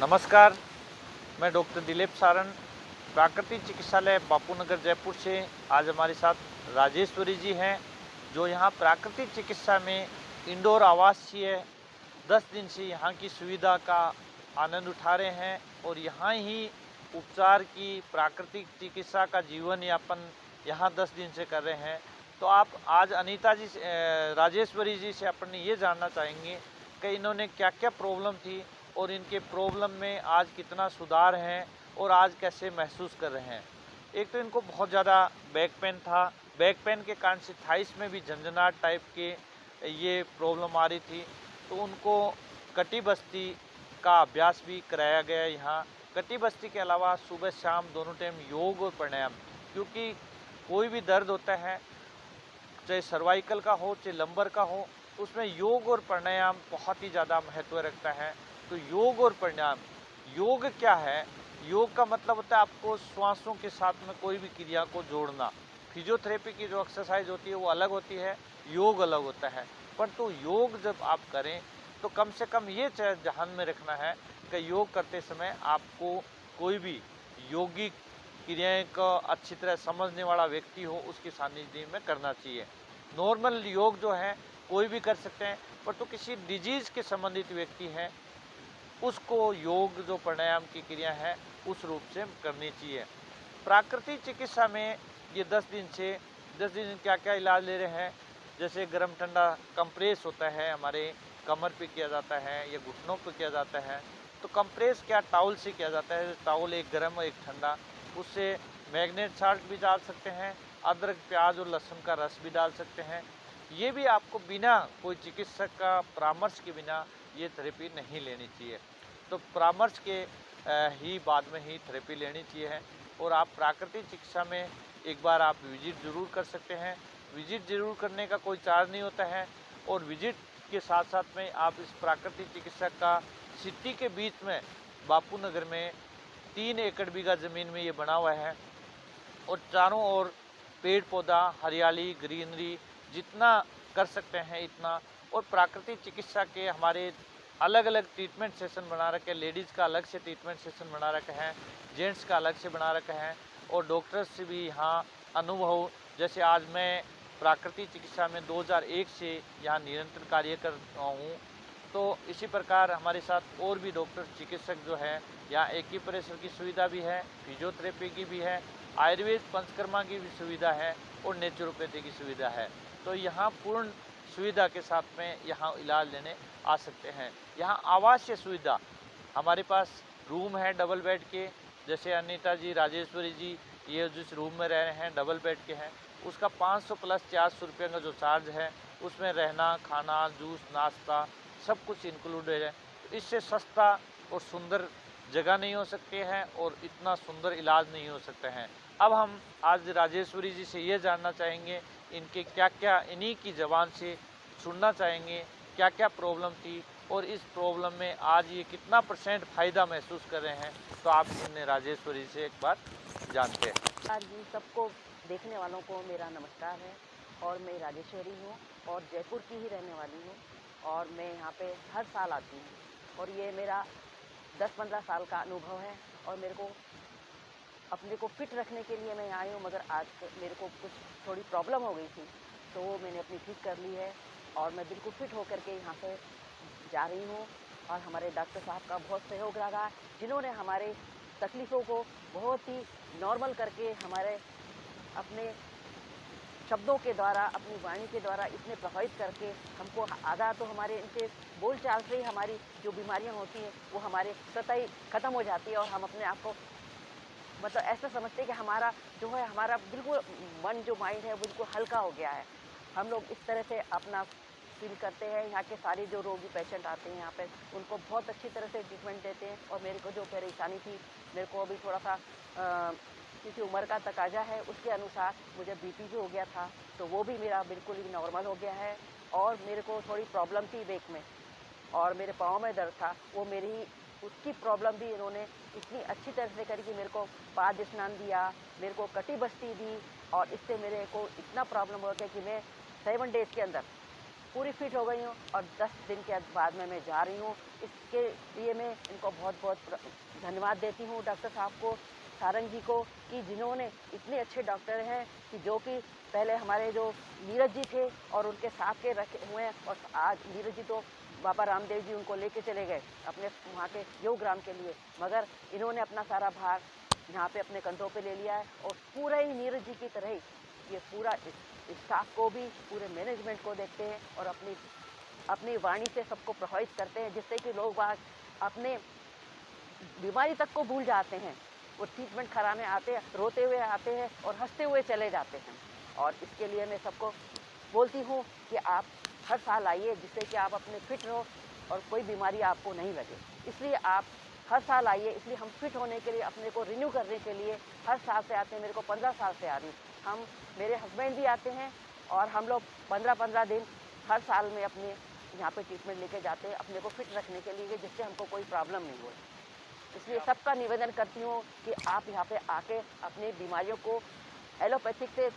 नमस्कार, मैं डॉक्टर दिलीप सारन, प्राकृतिक चिकित्सालय बापू नगर जयपुर से। आज हमारे साथ राजेश्वरी जी हैं, जो यहाँ प्राकृतिक चिकित्सा में इंडोर आवासीय 10 दिन से यहाँ की सुविधा का आनंद उठा रहे हैं और यहाँ ही उपचार की प्राकृतिक चिकित्सा का जीवन यापन यहाँ 10 दिन से कर रहे हैं। तो आप आज अनीता जी से राजेश्वरी जी से अपन ये जानना चाहेंगे कि इन्होंने क्या क्या प्रॉब्लम थी और इनके प्रॉब्लम में आज कितना सुधार है और आज कैसे महसूस कर रहे हैं। एक तो इनको बहुत ज़्यादा बैक पेन था, बैक पेन के कारण से थाइस में भी झंझनाहट टाइप के ये प्रॉब्लम आ रही थी, तो उनको कटी बस्ती का अभ्यास भी कराया गया यहाँ। कटी बस्ती के अलावा सुबह शाम दोनों टाइम योग और प्राणायाम, क्योंकि कोई भी दर्द होता है, चाहे सर्वाइकल का हो चाहे लंबर का हो, उसमें योग और प्राणायाम बहुत ही ज़्यादा महत्व रखता है। तो योग और प्राणायाम, योग क्या है? योग का मतलब होता है आपको श्वासों के साथ में कोई भी क्रिया को जोड़ना। फिजियोथेरेपी की जो एक्सरसाइज होती है वो अलग होती है, योग अलग होता है। परंतु योग जब आप करें तो कम से कम ये ध्यान में रखना है कि योग करते समय आपको कोई भी योगिक क्रियाएं का अच्छी तरह समझने वाला व्यक्ति हो, उसके सानिध्य में करना चाहिए। नॉर्मल योग जो है कोई भी कर सकते हैं, पर तो किसी डिजीज़ के संबंधित व्यक्ति हैं, उसको योग जो प्राणायाम की क्रिया है उस रूप से करनी चाहिए। प्राकृतिक चिकित्सा में ये 10 दिन क्या क्या इलाज ले रहे हैं, जैसे गर्म ठंडा कंप्रेस होता है, हमारे कमर पे किया जाता है या घुटनों पे किया जाता है। तो कंप्रेस क्या टाउल से किया जाता है, टाउल एक गर्म एक ठंडा, उससे मैग्नेट साल्ट भी डाल सकते हैं, अदरक प्याज और लहसुन का रस भी डाल सकते हैं। ये भी आपको बिना कोई चिकित्सक का परामर्श के बिना ये थेरेपी नहीं लेनी चाहिए। तो परामर्श के ही बाद में ही थेरेपी लेनी चाहिए है। और आप प्राकृतिक चिकित्सा में एक बार आप विजिट ज़रूर कर सकते हैं। विजिट ज़रूर करने का कोई चार्ज नहीं होता है। और विजिट के साथ साथ में आप इस प्राकृतिक चिकित्सा का सिटी के बीच में बापू नगर में 3 एकड़ बीघा ज़मीन में ये बना हुआ है और चारों ओर पेड़ पौधा हरियाली ग्रीनरी जितना कर सकते हैं इतना। और प्राकृतिक चिकित्सा के हमारे अलग अलग ट्रीटमेंट सेशन बना रखे हैं, लेडीज़ का अलग से ट्रीटमेंट सेशन बना रखे हैं, जेंट्स का अलग से बना रखे हैं। और डॉक्टर्स से भी यहाँ अनुभव, जैसे आज मैं प्राकृतिक चिकित्सा में 2001 से यहाँ निरंतर कार्य कर रहा हूँ। तो इसी प्रकार हमारे साथ और भी डॉक्टर चिकित्सक जो है, यहाँ एक्यूप्रेशर की सुविधा भी है, फिजियोथेरेपी की भी है, आयुर्वेद पंचकर्मा की भी सुविधा है और नेचुरोपैथी की सुविधा है। तो यहाँ पूर्ण सुविधा के साथ में यहाँ इलाज लेने आ सकते हैं। यहाँ आवासीय सुविधा, हमारे पास रूम है डबल बेड के, जैसे अनीता जी राजेश्वरी जी ये जिस रूम में रह रहे हैं डबल बेड के हैं, उसका 500 प्लस 400 रुपये का जो चार्ज है, उसमें रहना खाना जूस नाश्ता सब कुछ इंक्लूडेड है। तो इससे सस्ता और सुंदर जगह नहीं हो सकती है और इतना सुंदर इलाज नहीं हो सकते हैं। अब हम आज राजेश्वरी जी से ये जानना चाहेंगे, इनके क्या क्या, इन्हीं की ज़बान से सुनना चाहेंगे क्या क्या प्रॉब्लम थी और इस प्रॉब्लम में आज ये कितना % फ़ायदा महसूस कर रहे हैं। तो आप इन्हें राजेश्वरी से एक बार जानते हैं। नमस्कार जी, सबको देखने वालों को मेरा नमस्कार है। और मैं राजेश्वरी हूँ और जयपुर की ही रहने वाली हूँ और मैं यहाँ पे हर साल आती हूँ और ये मेरा 10-15 साल का अनुभव है। और मेरे को अपने को फिट रखने के लिए मैं आई हूँ, मगर आज मेरे को कुछ थोड़ी प्रॉब्लम हो गई थी, तो वो मैंने अपनी ठीक कर ली है और मैं बिल्कुल फिट होकर के यहाँ से जा रही हूँ। और हमारे डॉक्टर साहब का बहुत सहयोग रहा, जिन्होंने हमारे तकलीफ़ों को बहुत ही नॉर्मल करके हमारे अपने शब्दों के द्वारा, अपनी वाणी के द्वारा इतने प्रभावित करके हमको आधा तो हमारे इनके बोल चाल से ही हमारी जो बीमारियां होती हैं वो हमारे स्वतः ही ख़त्म हो जाती है। और हम अपने आप को मतलब ऐसा समझते हैं कि हमारा जो है, हमारा बिल्कुल मन जो माइंड है बिल्कुल हल्का हो गया है। हम लोग इस तरह से अपना फील करते हैं। यहाँ के सारे जो रोगी पेशेंट आते हैं यहाँ पे, उनको बहुत अच्छी तरह से ट्रीटमेंट देते हैं। और मेरे को जो परेशानी थी, मेरे को अभी थोड़ा सा क्योंकि उम्र का तकाजा है, उसके अनुसार मुझे बीपी भी हो गया था, तो वो भी मेरा बिल्कुल ही नॉर्मल हो गया है। और मेरे को थोड़ी प्रॉब्लम थी बैक में और मेरे पाँव में दर्द था, वो मेरी उसकी प्रॉब्लम भी इन्होंने इतनी अच्छी तरह से करी कि मेरे को पाद स्नान दिया, मेरे को कटी बस्ती दी। और इससे मेरे को इतना प्रॉब्लम हो गया कि मैं 7 डेज़ के अंदर पूरी फिट हो गई हूँ और 10 दिन के बाद में मैं जा रही हूँ। इसके लिए मैं इनको बहुत बहुत धन्यवाद देती हूँ डॉक्टर साहब को, सारंग जी को, कि जिन्होंने इतने अच्छे डॉक्टर हैं कि जो कि पहले हमारे जो नीरज जी थे और उनके साथ के रखे हुए हैं, और आज नीरज जी तो बाबा रामदेव जी उनको लेके चले गए अपने वहाँ के योग ग्राम के लिए, मगर इन्होंने अपना सारा भार यहाँ पे अपने कंधों पे ले लिया है। और पूरा ही नीरज जी की तरह ही ये पूरा स्टाफ को भी, पूरे मैनेजमेंट को देखते हैं और अपनी वाणी से सबको प्रभावित करते हैं, जिससे कि लोग वहाँ अपने बीमारी तक को भूल जाते हैं। वो ट्रीटमेंट कराने आते हैं, रोते हुए आते हैं और हंसते हुए चले जाते हैं। और इसके लिए मैं सबको बोलती हूँ कि आप हर साल आइए, जिससे कि आप अपने फिट रहो और कोई बीमारी आपको नहीं लगे। इसलिए आप हर साल आइए। इसलिए हम फिट होने के लिए, अपने को रिन्यू करने के लिए हर साल से आते हैं। मेरे को 15 साल से आ रही हम, मेरे हस्बैंड भी आते हैं और हम लोग 15-15 दिन हर साल में अपने यहाँ पे ट्रीटमेंट लेके जाते हैं, अपने को फिट रखने के लिए, जिससे हमको कोई प्रॉब्लम नहीं हो। इसलिए सबका निवेदन करती हूँ कि आप यहाँ पे आके अपनी बीमारियों को एलोपैथिक से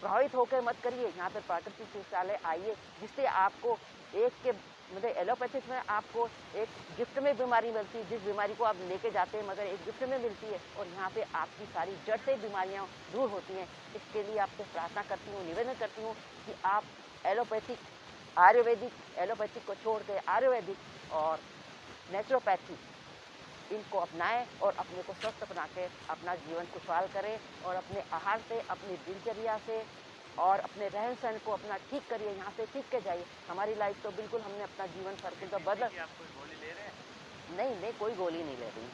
प्रभावित होकर मत करिए। यहाँ पे प्राकृतिक चिकित्सालय आइए, जिससे आपको एक के मतलब एलोपैथिक में आपको एक गिफ्ट में बीमारी मिलती है, जिस बीमारी को आप लेके जाते हैं मगर एक गिफ्ट में मिलती है, और यहाँ पे आपकी सारी जड़ से बीमारियाँ दूर होती हैं। इसके लिए आपसे प्रार्थना करती हूँ, निवेदन करती हूँ कि आप एलोपैथिक, आयुर्वेदिक, एलोपैथिक को छोड़ के आयुर्वेदिक और नेचुरोपैथी इनको अपनाएं और अपने को स्वस्थ बना के अपना जीवन खुशहाल करें, और अपने आहार से, अपनी दिनचर्या से और अपने रहन सहन को अपना ठीक करिए, यहाँ से सीख के जाइए। हमारी लाइफ तो बिल्कुल हमने अपना जीवन सर्किल तो बदल। आप कोई गोली ले रहे हैं? नहीं, कोई गोली नहीं ले रही।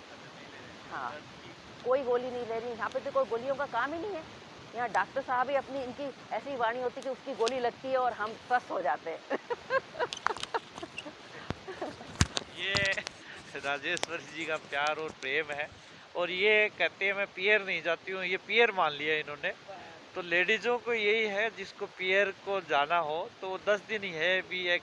हाँ, दर्द की? कोई गोली नहीं ले रही। यहाँ पे तो कोई गोलियों का काम ही नहीं है। यहाँ डॉक्टर साहब ही अपनी, इनकी ऐसी वाणी होती है कि उसकी गोली लगती है और हम स्वस्थ हो जाते हैं। ये राजेश्वर जी का प्यार और प्रेम है, और ये कहते हैं मैं पियर नहीं जाती हूँ, ये पियर मान लिया इन्होंने। तो लेडीज़ों को यही है, जिसको पियर को जाना हो तो 10 दिन ही है, भी एक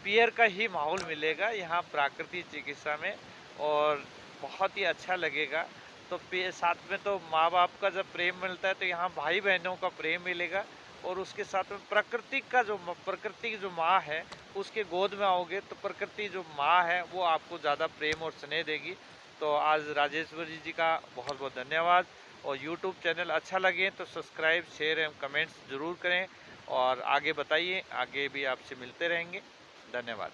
पियर का ही माहौल मिलेगा यहाँ प्राकृतिक चिकित्सा में, और बहुत ही अच्छा लगेगा। तो साथ में तो माँ बाप का जब प्रेम मिलता है, तो यहाँ भाई बहनों का प्रेम मिलेगा, और उसके साथ में प्रकृति की जो माँ है, उसके गोद में आओगे तो प्रकृति जो माँ है वो आपको ज़्यादा प्रेम और स्नेह देगी। तो आज राजेश्वरी जी का बहुत बहुत धन्यवाद। और यूट्यूब चैनल अच्छा लगे तो सब्सक्राइब, शेयर एवं कमेंट्स ज़रूर करें, और आगे बताइए, आगे भी आपसे मिलते रहेंगे। धन्यवाद।